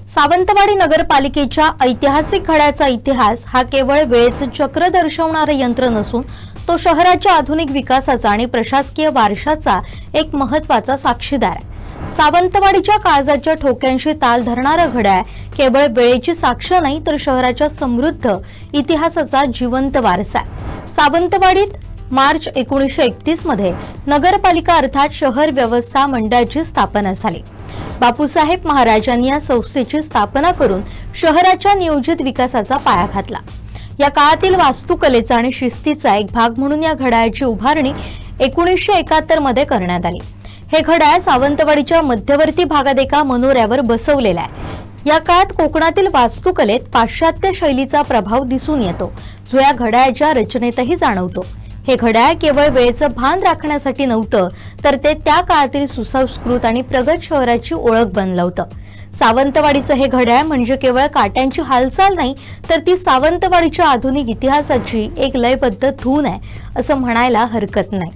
सावंतवाडी नगरपालिकेच्या ऐतिहासिक घड्याचा इतिहास हा केवळ वेळेचं चक्र दर्शवणारे यंत्र नसून तो शहराच्या आधुनिक विकासाचा आणि प्रशासकीय वारशाचा एक महत्त्वाचा साक्षीदार आहे। सावंतवाडीच्या काळजाच्या ठोक्यांशी ताल धरणारं घड्याळ केवळ वेळेची साक्ष नाही तर शहराच्या समृद्ध इतिहासाचा जिवंत वारसा आहे। सावंतवाडीत मार्च 1931 मध्ये नगरपालिका अर्थात शहर व्यवस्था मंडळाची स्थापना झाली। बापूसाहेब महाराजांनी या संस्थेची स्थापना करून शहराच्या नियोजित विकासाचा पाया घातला। या काळातील वास्तुकलेचा आणि शिस्तीचा एक भाग म्हणून या घड्याळाची उभारणी 1971 मध्ये करण्यात आली। हे घड्याळ सावंतवाडीच्या मध्यवर्ती भागात एका मनोऱ्यावर बसवलेले आहे। या काळात कोकणातील वास्तुकलेत पाश्चात्य शैलीचा प्रभाव दिसून येतो, जो या घड्याळाच्या रचनेतही जाणवतो। हे घड्याळ केवळ वेळेचं भान राखण्यासाठी नव्हतं, तर ते त्या काळातील सुसंस्कृत आणि प्रगत शहराची ओळख बनलं होतं। सावंतवाडीचं हे घड्याळ म्हणजे केवळ काट्यांची हालचाल नाही, तर ती सावंतवाडीच्या आधुनिक इतिहासाची एक लयबद्ध धून आहे, असं म्हणायला हरकत नाही।